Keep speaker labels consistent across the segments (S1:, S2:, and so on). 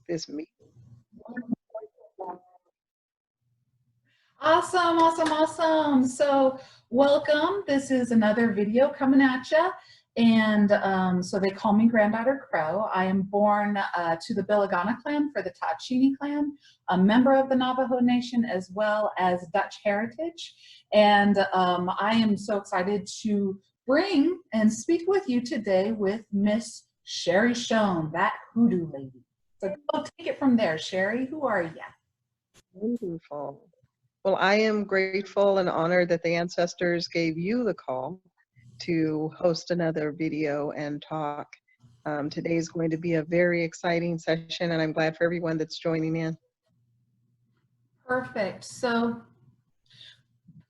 S1: this meeting.
S2: Awesome, awesome, awesome. So welcome. This is another video coming at you. And so they call me Granddaughter Crow. I am born to the Bilagana clan for the Tachini clan, a member of the Navajo Nation as well as Dutch heritage. And I am so excited to bring and speak with you today with Miss Sherry Schoen, that hoodoo lady. So go take it from there, Sherry. Who are you?
S1: Wonderful. Well, I am grateful and honored that the ancestors gave you the call to host another video and talk. Today is going to be a very exciting session, and I'm glad for everyone that's joining in.
S2: Perfect. So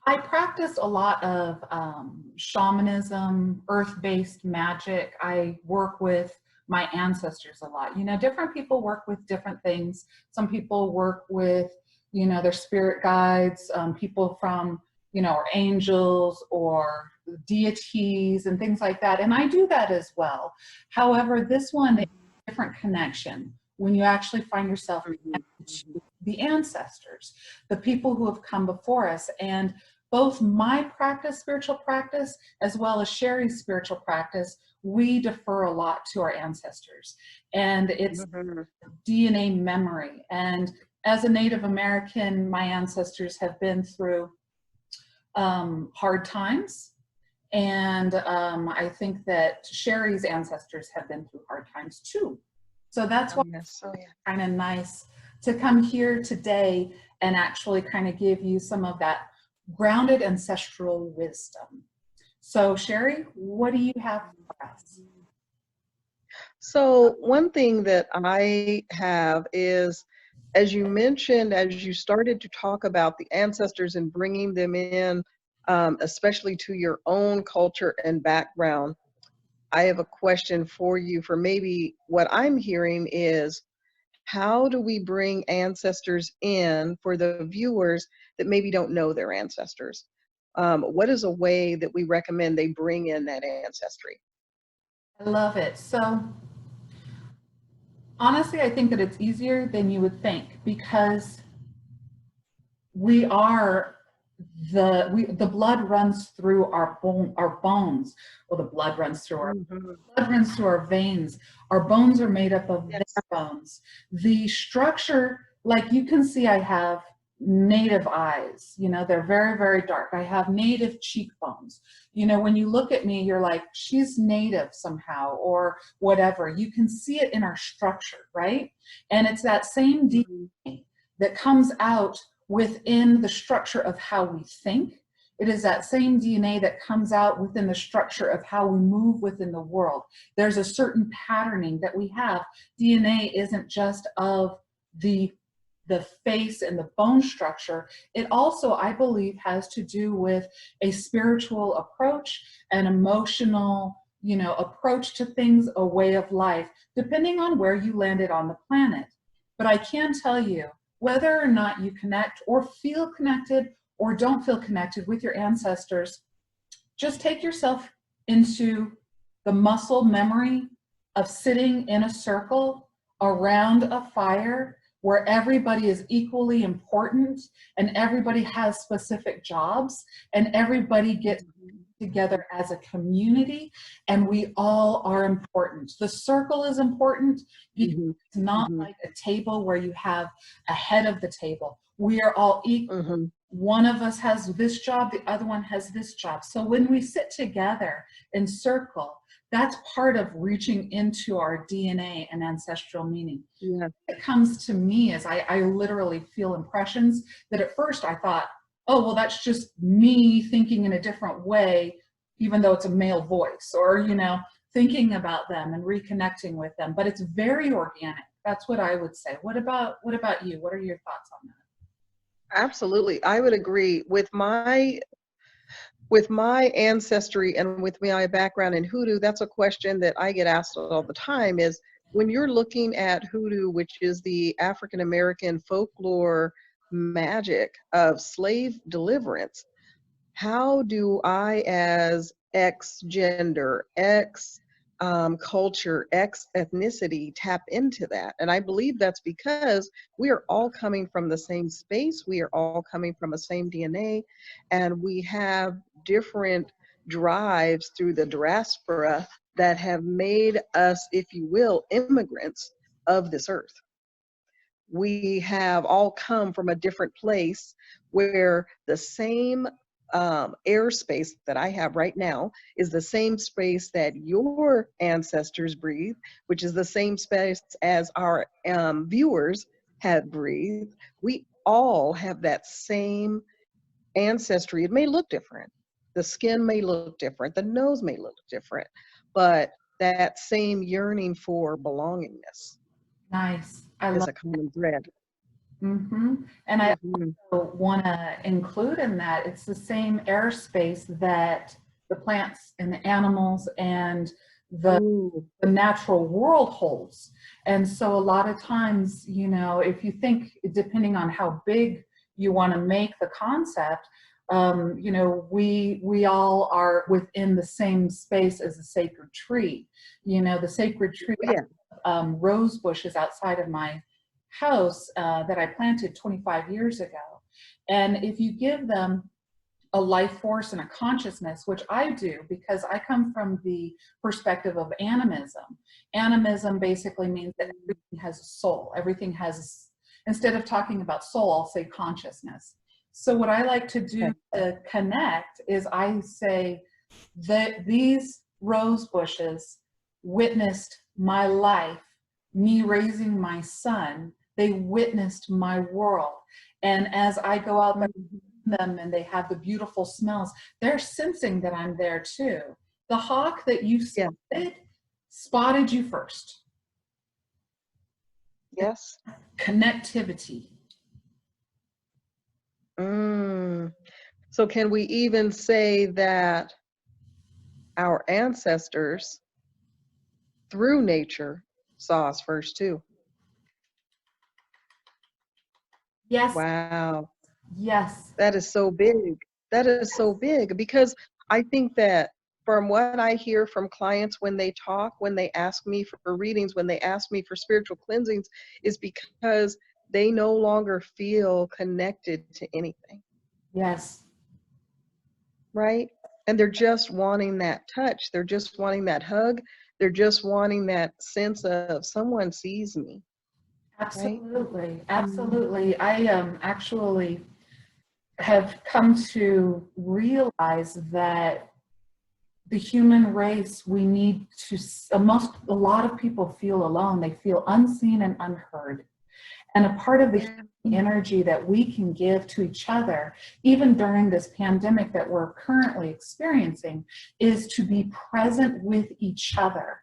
S2: I practice a lot of shamanism, earth-based magic. I work with my ancestors a lot. You know, different people work with different things. Some people work with, you know, their spirit guides, people from, you know, or angels or deities and things like that. And I do that as well. However, this one is a different connection when you actually find yourself connected to the ancestors, the people who have come before us. And both my practice, spiritual practice, as well as Sherry's spiritual practice, we defer a lot to our ancestors. And it's DNA memory. And as a Native American, my ancestors have been through hard times. And I think that Sherry's ancestors have been through hard times too. So that's why it's kind of nice to come here today and actually kind of give you some of that grounded ancestral wisdom. So Sherry, what do you have for us?
S1: So one thing that I have is, as you mentioned, as you started to talk about the ancestors and bringing them in, especially to your own culture and background, I have a question for you. For maybe what I'm hearing is, how do we bring ancestors in for the viewers that maybe don't know their ancestors? What is a way that we recommend they bring in that ancestry?
S2: I love it. So honestly, I think that it's easier than you would think, because we are the blood runs through our bones. Well, the blood runs through our blood runs through our veins. Our bones are made up of their bones. The structure, like you can see, I have native eyes. You know, they're very, very dark. I have native cheekbones. You know, when you look at me, you're like, she's native somehow, or whatever. You can see it in our structure, right? And it's that same DNA that comes out within the structure of how we think. It is that same DNA that comes out within the structure of how we move within the world. There's a certain patterning that we have. DNA isn't just of the face and the bone structure. It also, I believe, has to do with a spiritual approach, an emotional, you know, approach to things, a way of life, depending on where you landed on the planet. But I can tell you, whether or not you connect or feel connected or don't feel connected with your ancestors, just take yourself into the muscle memory of sitting in a circle around a fire where everybody is equally important and everybody has specific jobs and everybody gets together as a community, and we all are important. The circle is important because it's not like a table where you have a head of the table. We are all equal. One of us has this job, the other one has this job. So when we sit together in circle, that's part of reaching into our DNA and ancestral meaning. It comes to me as I literally feel impressions that at first I thought, oh, well, that's just me thinking in a different way, even though it's a male voice, or, you know, thinking about them and reconnecting with them. But it's very organic. That's what I would say. What about you? What are your thoughts on that?
S1: Absolutely. I would agree with my ancestry and with my background in hoodoo. That's a question that I get asked all the time, is when you're looking at hoodoo, which is the African American folklore magic of slave deliverance, how do I, as X gender, X culture, ethnicity tap into that. And I believe that's because we are all coming from the same space, we are all coming from the same DNA, and we have different drives through the diaspora that have made us, if you will, immigrants of this earth. We have all come from a different place where the same airspace that I have right now is the same space that your ancestors breathed, which is the same space as our viewers had breathed. We all have that same ancestry. It may look different. The skin may look different. The nose may look different, but that same yearning for belongingness
S2: Nice. I
S1: is
S2: love.
S1: a common thread.
S2: And I
S1: Mhm.
S2: also want to include in that it's the same airspace that the plants and the animals and the
S1: Ooh,
S2: the natural world holds. And so a lot of times, you know, if you think, depending on how big you want to make the concept, you know, we all are within the same space as a sacred tree. You know, the sacred tree,
S1: yeah.
S2: rose bushes outside of my house that I planted 25 years ago. And if you give them a life force and a consciousness, which I do because I come from the perspective of animism. Animism basically means that everything has a soul. Everything has, instead of talking about soul, I'll say consciousness. So what I like to do to connect is I say that these rose bushes witnessed my life, me raising my son. They witnessed my world. And as I go out there them and they have the beautiful smells, they're sensing that I'm there too. The hawk that you
S1: Yeah.
S2: spotted you first.
S1: Yes.
S2: Connectivity.
S1: So can we even say that our ancestors through nature saw us first too?
S2: Yes.
S1: Wow.
S2: Yes.
S1: That is so big. That is so big because I think that from what I hear from clients when they talk, when they ask me for readings, when they ask me for spiritual cleansings, is because they no longer feel connected to anything.
S2: Yes.
S1: Right? And they're just wanting that touch. They're just wanting that hug. They're just wanting that sense of someone sees me. Right?
S2: Absolutely. Absolutely. I actually have come to realize that the human race, we need to, a lot of people feel alone. They feel unseen and unheard. And a part of the energy that we can give to each other, even during this pandemic that we're currently experiencing, is to be present with each other.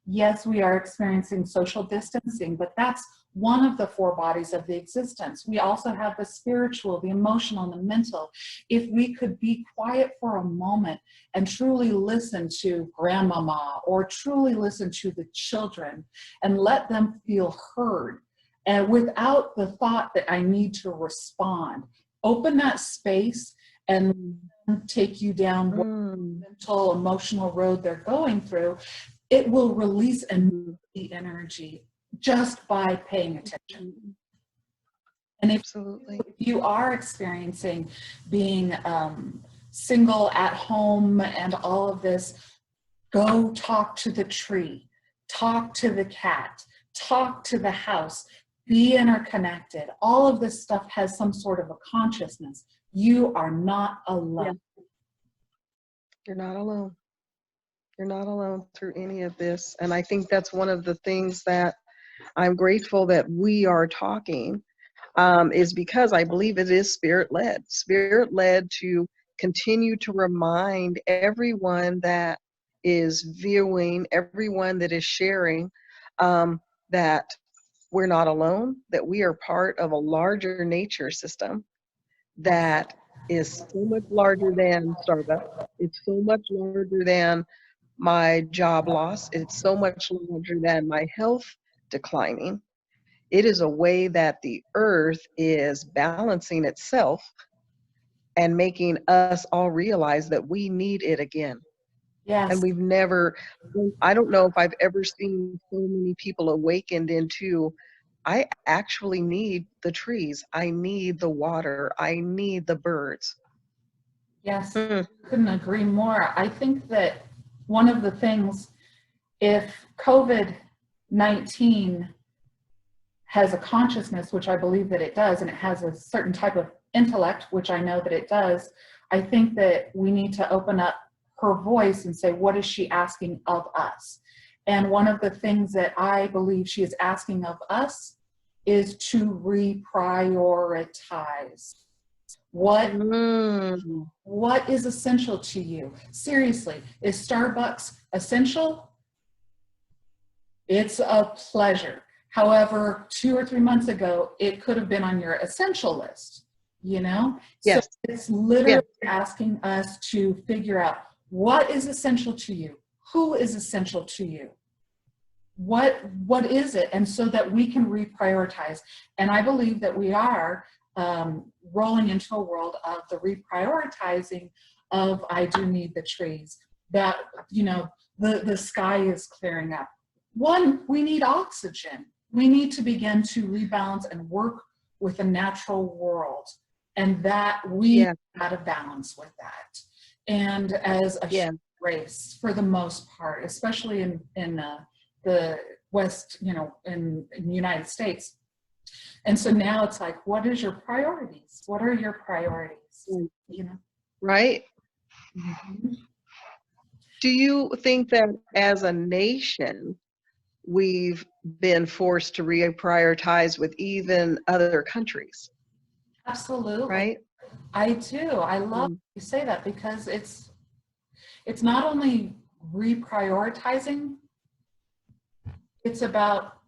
S2: Yes, we are experiencing social distancing, but that's one of the four bodies of the existence. We also have the spiritual, the emotional, and the mental. If we could be quiet for a moment and truly listen to grandmama or truly listen to the children and let them feel heard, and without the thought that I need to respond, open that space and take you down what mental, emotional road they're going through, it will release the energy just by paying attention. And if you are experiencing being single at home and all of this, go talk to the tree, talk to the cat, talk to the house, be interconnected. All of this stuff has some sort of a consciousness. You are not alone.
S1: Yeah. You're not alone. You're not alone through any of this. And I think that's one of the things that I'm grateful that we are talking, is because I believe it is spirit-led to continue to remind everyone that is viewing, everyone that is sharing, that we're not alone, that we are part of a larger nature system that is so much larger than Starbucks. It's so much larger than my job loss. It's so much larger than my health declining. It is a way that the earth is balancing itself and making us all realize that we need it again.
S2: Yes.
S1: And we've never, I don't know if I've ever seen so many people awakened into, I actually need the trees. I need the water. I need the birds.
S2: Yes.
S1: Hmm.
S2: Couldn't agree more. I think that one of the things, if COVID-19 has a consciousness, which I believe that it does, and it has a certain type of intellect, which I know that it does, I think that we need to open up her voice and say, what is she asking of us? And one of the things that I believe she is asking of us is to reprioritize. What
S1: Mm.
S2: what is essential to you? Seriously, is Starbucks essential? It's a pleasure. However, 2 or 3 months ago, it could have been on your essential list, you know? So
S1: Yes.
S2: it's
S1: Yes.
S2: literally asking us to figure out what is essential to you? Who is essential to you? What is it? And so that we can reprioritize. And I believe that we are rolling into a world of the reprioritizing of I do need the trees, that, you know, the sky is clearing up. One, we need oxygen. We need to begin to rebalance and work with the natural world, and that we got to balance with that. And as a human race, for the most part, especially in the West, you know, in the United States. And so now it's like, what is your priorities? What are your priorities? You know?
S1: Right.
S2: Mm-hmm.
S1: Do you think that as a nation, we've been forced to reprioritize with even other countries?
S2: Absolutely.
S1: Right?
S2: I do. I love you say that, because it's not only reprioritizing, it's about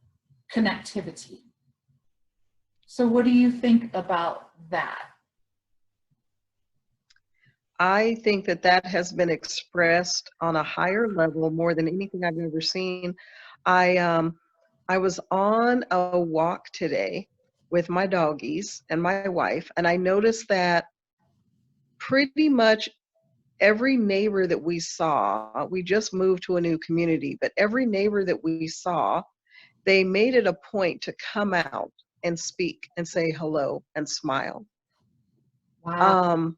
S2: connectivity. So what do you think about that?
S1: I think that that has been expressed on a higher level more than anything I've ever seen. I was on a walk today with my doggies and my wife, and I noticed that pretty much every neighbor that we saw, we just moved to a new community, but every neighbor that we saw, they made it a point to come out and speak and say hello and smile.
S2: Wow.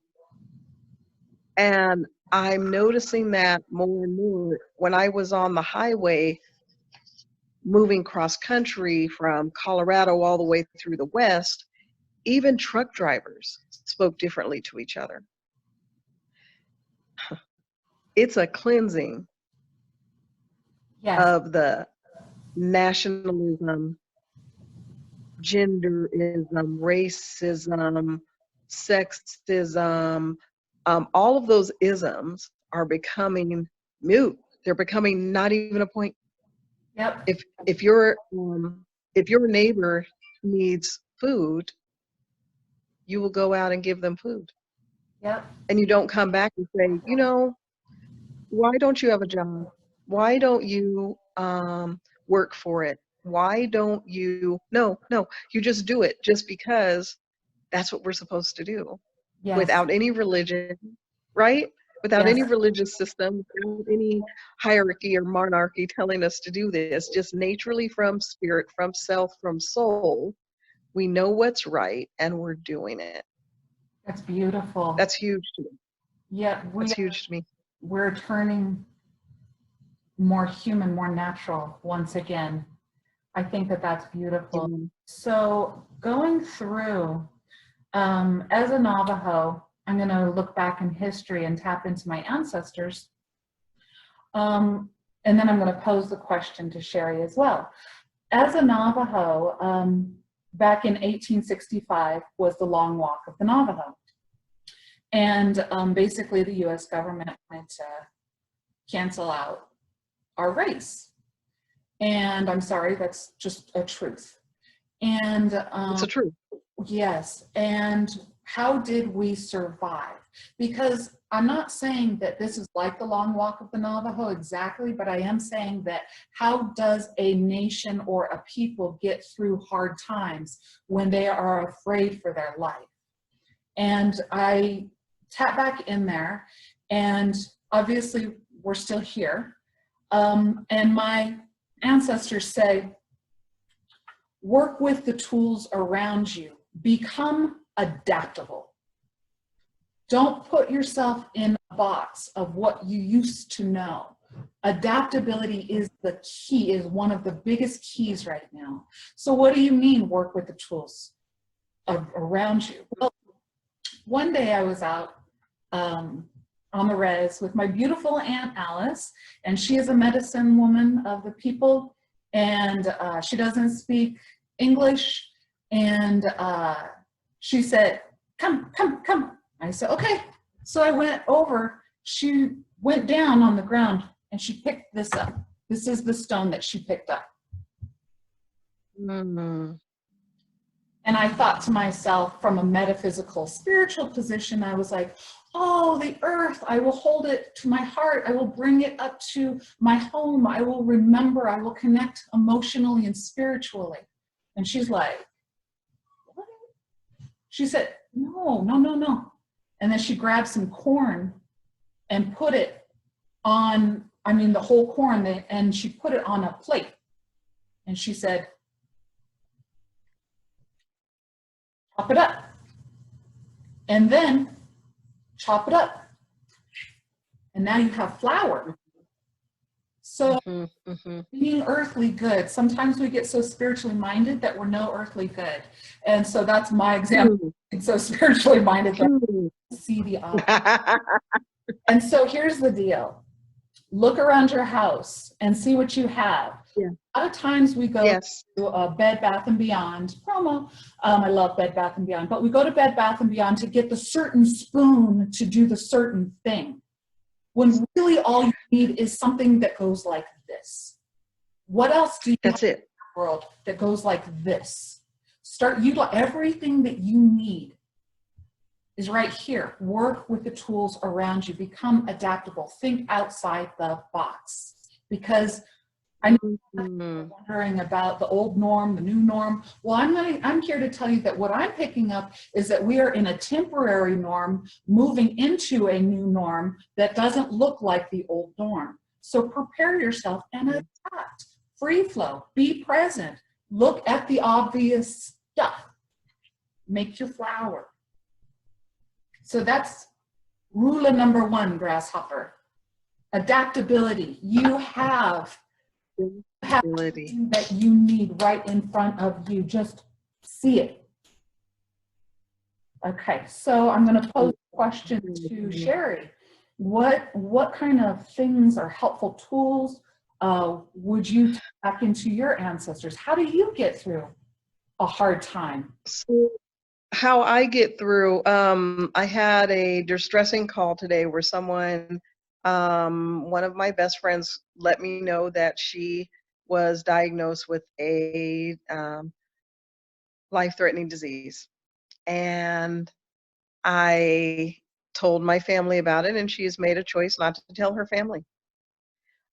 S1: And I'm noticing that more and more when I was on the highway moving cross country from Colorado all the way through the West, even truck drivers spoke differently to each other. It's a cleansing
S2: Yes.
S1: of the nationalism, genderism, racism, sexism, all of those isms are becoming mute. They're becoming not even a point.
S2: Yep.
S1: If your neighbor needs food, you will go out and give them food.
S2: Yep.
S1: And you don't come back and say, you know, why don't you have a job? Why don't you work for it? Why don't you? No, you just do it just because that's what we're supposed to do,
S2: Yes.
S1: without any religion, right? Without
S2: Yes.
S1: any religious system, without any hierarchy or monarchy telling us to do this, just naturally from spirit, from self, from soul, we know what's right and we're doing it.
S2: That's beautiful.
S1: That's huge to me.
S2: Yeah,
S1: That's huge to me.
S2: we're turning more human, more natural once again. I think that that's beautiful. So going through, as a Navajo, I'm going to look back in history and tap into my ancestors. And then I'm going to pose the question to Sherry as well. As a Navajo, back in 1865 was the Long Walk of the Navajo. And basically the US government wanted to cancel out our race. And I'm sorry, that's just a truth. And
S1: It's a truth.
S2: yes. And how did we survive? Because I'm not saying that this is like the Long Walk of the Navajo exactly, but I am saying that how does a nation or a people get through hard times when they are afraid for their life? And I tap back in there, and obviously we're still here. And my ancestors say, work with the tools around you. Become adaptable. Don't put yourself in a box of what you used to know. Adaptability is the key, is one of the biggest keys right now. So what do you mean work with the tools around you? Well, one day I was out on the res with my beautiful Aunt Alice, and she is a medicine woman of the people, and she doesn't speak English, and she said, come, come, come. I said, okay. So I went over, she went down on the ground and she picked this up. This is the stone that she picked up.
S1: Mm-hmm.
S2: And I thought to myself, from a metaphysical, spiritual position, I was like, oh, the earth, I will hold it to my heart. I will bring it up to my home. I will remember, I will connect emotionally and spiritually. And she's like, what? She said, no, no, no, no. And then she grabbed some corn and put it on, I mean, the whole corn, and she put it on a plate. And she said, chop it up. And then chop it up. And now you have flour. So being earthly good, sometimes we get so spiritually minded that we're no earthly good. And so that's my example. It's so spiritually minded that I see the opposite. And so here's the deal. Look around your house and see what you have.
S1: Yeah.
S2: A lot of times we go to Bed Bath & Beyond promo. I love Bed Bath & Beyond, but we go to Bed Bath & Beyond to get the certain spoon to do the certain thing, when really all you need is something that goes like this. What else do you have in the world that goes like this? Start utilizing everything that you need is right here. Work with the tools around you. Become adaptable. Think outside the box. Because I know you're wondering about the old norm, the new norm. Well, I'm here to tell you that what I'm picking up is that we are in a temporary norm, moving into a new norm that doesn't look like the old norm. So prepare yourself and adapt. Free flow. Be present. Look at the obvious stuff. Make your flower. So that's rule number 1, grasshopper. Adaptability. You have everything that you need right in front of you. Just see it. Okay, so I'm going to pose a question to Sherry. What kind of things are helpful tools would you tap into your ancestors? How do you get through a hard time?
S1: So how I get through, I had a distressing call today where someone, one of my best friends, let me know that she was diagnosed with a life-threatening disease. And I told my family about it, and she has made a choice not to tell her family.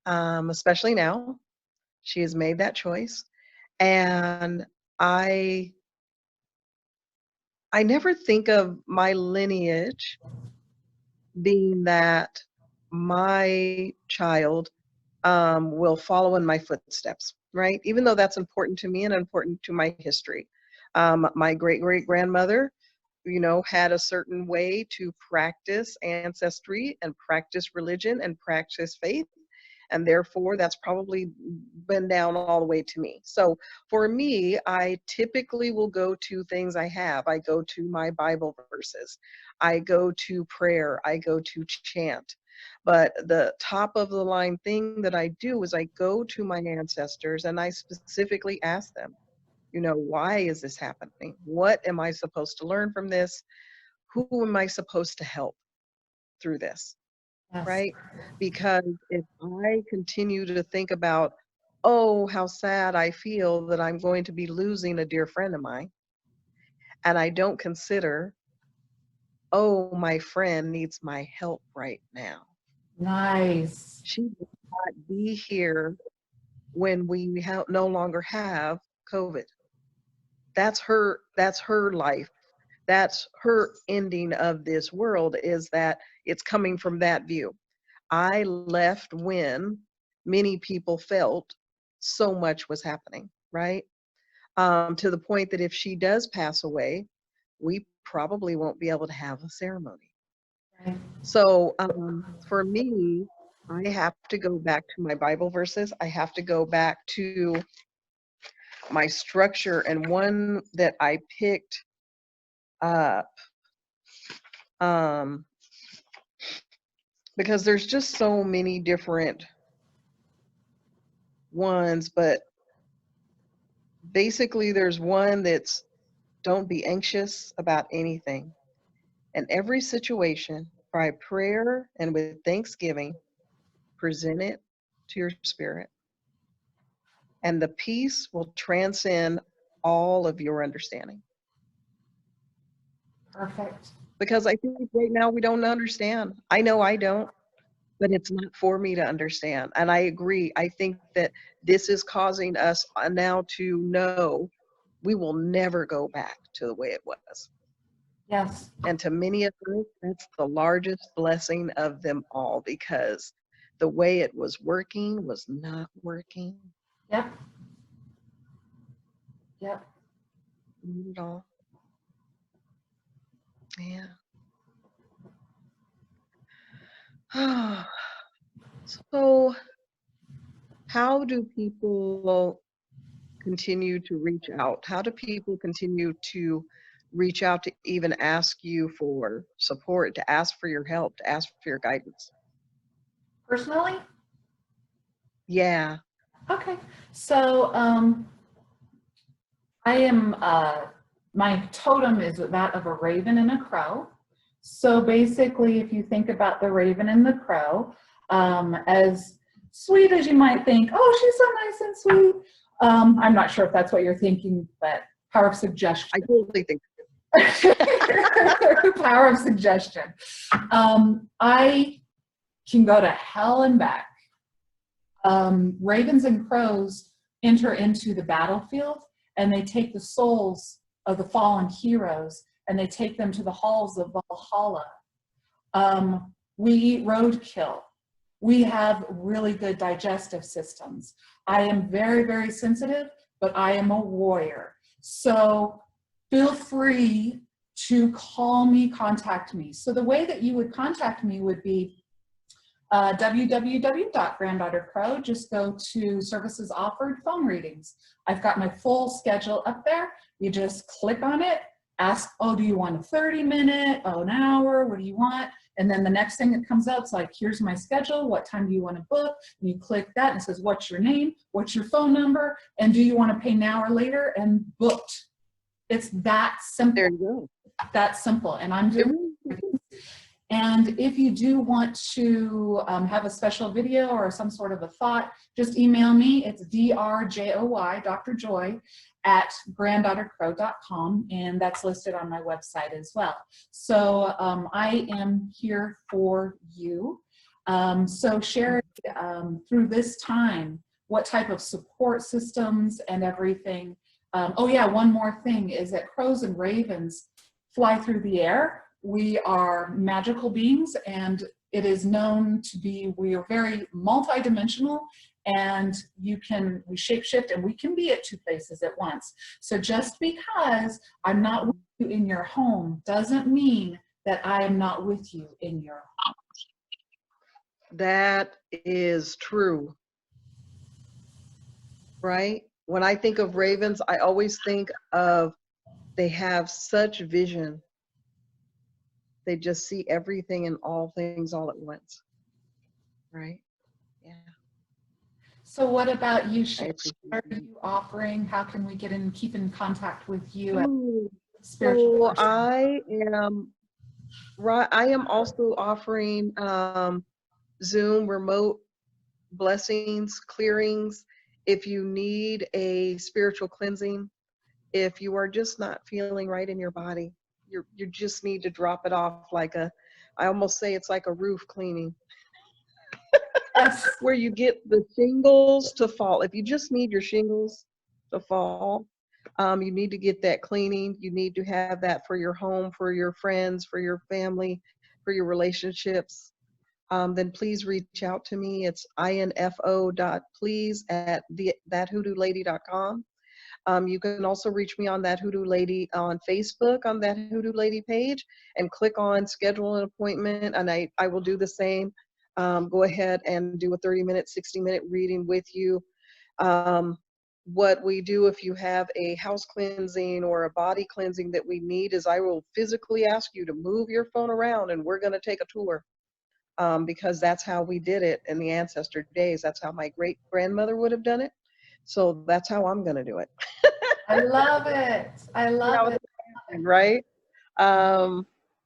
S1: Especially now, she has made that choice. And I never think of my lineage being that my child will follow in my footsteps, right? Even though that's important to me and important to my history. My great-great-grandmother, had a certain way to practice ancestry and practice religion and practice faith. And therefore, that's probably been down all the way to me. So for me, I typically will go to things I have. I go to my Bible verses. I go to prayer. I go to chant. But the top of the line thing that I do is I go to my ancestors and I specifically ask them, why is this happening? What am I supposed to learn from this? Who am I supposed to help through this?
S2: Yes.
S1: Right? Because if I continue to think about, oh, how sad I feel that I'm going to be losing a dear friend of mine, and I don't consider, oh, my friend needs my help right now.
S2: Nice.
S1: She will not be here when we no longer have COVID. That's her life. That's her ending of this world, is that it's coming from that view. I left when many people felt so much was happening, right? To the point that if she does pass away, we probably won't be able to have a ceremony.
S2: Right.
S1: So for me, I have to go back to my Bible verses. I have to go back to my structure, and one that I picked up um, because there's just so many different ones, but basically there's one that's don't be anxious about anything. In every situation, by prayer and with thanksgiving, present it to your spirit, and the peace will transcend all of your understanding.
S2: Perfect.
S1: Because I think right now we don't understand. I know I don't, but it's not for me to understand. And I agree. I think that this is causing us now to know we will never go back to the way it was.
S2: Yes.
S1: And to many of us, that's the largest blessing of them all, because the way it was working was not working.
S2: Yep. Yep.
S1: Not at all. Yeah. So how do people continue to reach out? How do people continue to reach out to even ask you for support, to ask for your help, to ask for your guidance?
S2: Personally?
S1: Yeah.
S2: Okay. So I am, my totem is that of a raven and a crow. So basically, if you think about the raven and the crow, as sweet as you might think, oh, she's so nice and sweet. I'm not sure if that's what you're thinking, but power of suggestion.
S1: I totally think.
S2: Power of suggestion. I can go to hell and back. Ravens and crows enter into the battlefield, and they take the souls of the fallen heroes and they take them to the halls of Valhalla. We eat roadkill. We have really good digestive systems. I am very, very sensitive, but I am a warrior. So feel free to call me, contact me. So the way that you would contact me would be www.Granddaughter Crow. Just go to services offered, phone readings. I've got my full schedule up there. You just click on it, ask, oh, do you want a 30-minute, oh, an hour, what do you want? And then the next thing that comes up is like, here's my schedule, what time do you want to book? And you click that and it says, what's your name, what's your phone number, and do you want to pay now or later, and booked. It's that simple.
S1: There you go.
S2: That simple. And I'm doing. And if you do want to have a special video or some sort of a thought, just email me. It's drjoy, Dr. Joy, at granddaughtercrow.com, and that's listed on my website as well. So I am here for you. So Sherry, through this time, what type of support systems and everything? Oh yeah, one more thing is that crows and ravens fly through the air. We are magical beings, and it is known to be, we are very multidimensional, and we shapeshift, and we can be at two places at once. So just because I'm not with you in your home doesn't mean that I am not with you in your home.
S1: That is true. Right? When I think of ravens, I always think of, they have such vision. They just see everything and all things all at once. Right? Yeah.
S2: So what about you, Sherry?
S1: What
S2: are you offering? How can we get in, keep in contact with you?
S1: So I am also offering Zoom remote blessings, clearings. If you need a spiritual cleansing, if you are just not feeling right in your body, you just need to drop it off like I almost say it's like a roof cleaning.
S2: Yes.
S1: Where you get the shingles to fall. If you just need your shingles to fall, you need to get that cleaning. You need to have that for your home, for your friends, for your family, for your relationships. then please reach out to me. It's info.please@thathoodoolady.com. You can also reach me on That Hoodoo Lady on Facebook, on That Hoodoo Lady page, and click on schedule an appointment, and I will do the same. Go ahead and do a 30-minute, 60-minute reading with you. What we do if you have a house cleansing or a body cleansing that we need is I will physically ask you to move your phone around, and we're going to take a tour. Because that's how we did it in the ancestor days. That's how my great grandmother would have done it. So that's how I'm going to do it.
S2: I love it. I love it.
S1: Right?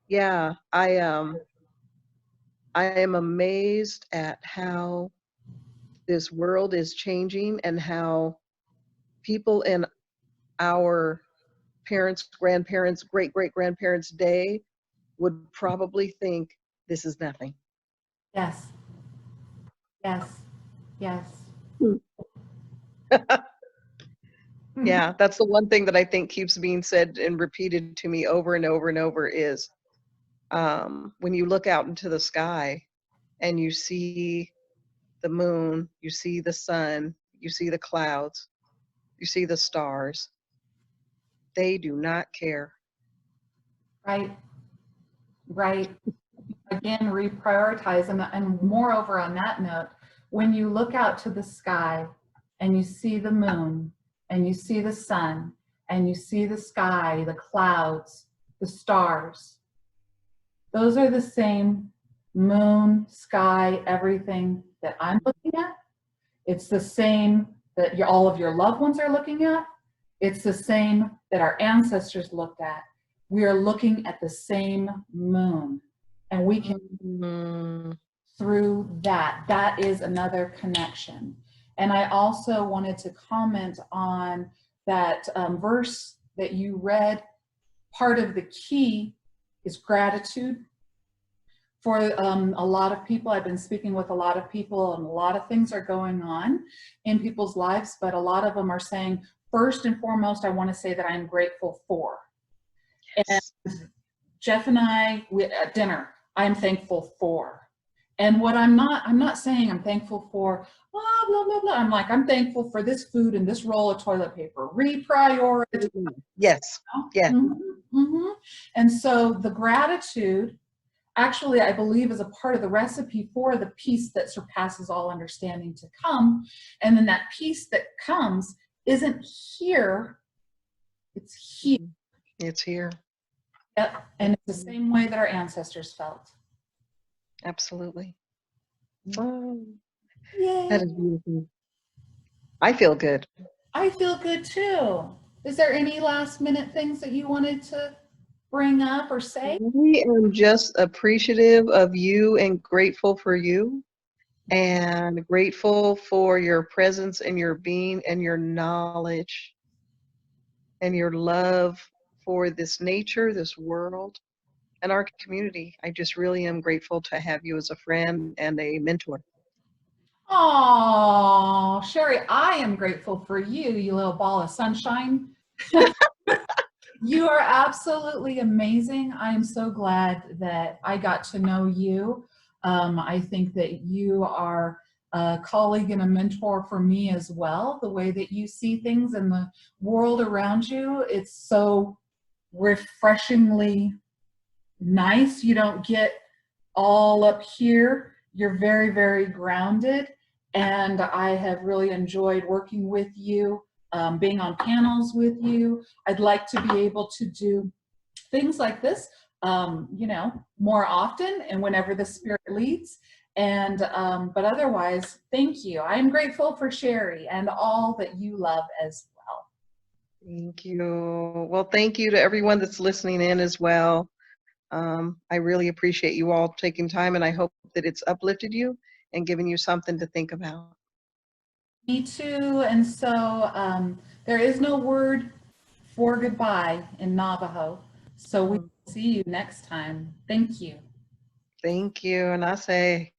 S1: Yeah, I am amazed at how this world is changing and how people in our parents, grandparents, great-great-grandparents' day would probably think this is nothing.
S2: Yes. Yes. Yes.
S1: Yeah, that's the one thing that I think keeps being said and repeated to me over and over and over is when you look out into the sky and you see the moon, you see the sun, you see the clouds, you see the stars, they do not care.
S2: Right. Right. Again, reprioritize. And moreover, on that note, when you look out to the sky and you see the moon and you see the sun and you see the sky, the clouds, the stars, those are the same moon, sky, everything that I'm looking at. It's the same that all of your loved ones are looking at. It's the same that our ancestors looked at. We are looking at the same moon, and we can through that. That is another connection. And I also wanted to comment on that verse that you read. Part of the key is gratitude. For a lot of people, I've been speaking with a lot of people, and a lot of things are going on in people's lives, but a lot of them are saying, first and foremost, I want to say that I'm grateful for. Yes. And Jeff and I, at dinner, I'm thankful for. And what I'm not saying I'm thankful for, blah, blah, blah, blah. I'm like, I'm thankful for this food and this roll of toilet paper. Reprioritize.
S1: Yes. Yeah.
S2: Mm-hmm, mm-hmm. And so the gratitude, actually, I believe is a part of the recipe for the peace that surpasses all understanding to come. And then that peace that comes isn't here, it's here.
S1: It's here.
S2: Yep. And it's the same way that our ancestors felt.
S1: Absolutely. Oh, that is beautiful. I feel good.
S2: I feel good too. Is there any last minute things that you wanted to bring up or say?
S1: We am just appreciative of you and grateful for you and grateful for your presence and your being and your knowledge and your love for this nature, this world, and our community. I just really am grateful to have you as a friend and a mentor.
S2: Oh, Sherry, I am grateful for you, you little ball of sunshine. You are absolutely amazing. I am so glad that I got to know you. I think that you are a colleague and a mentor for me as well. The way that you see things in the world around you, it's so refreshingly nice. You don't get all up here. You're very, very grounded. And I have really enjoyed working with you. Being on panels with you. I'd like to be able to do things like this, you know, more often and whenever the spirit leads. And, but otherwise, thank you. I'm grateful for Sherry and all that you love as well.
S1: Thank you. Well, thank you to everyone that's listening in as well. I really appreciate you all taking time, and I hope that it's uplifted you and given you something to think about.
S2: Me too. And so there is no word for goodbye in Navajo. So we will see you next time. Thank you.
S1: Thank you. And I say,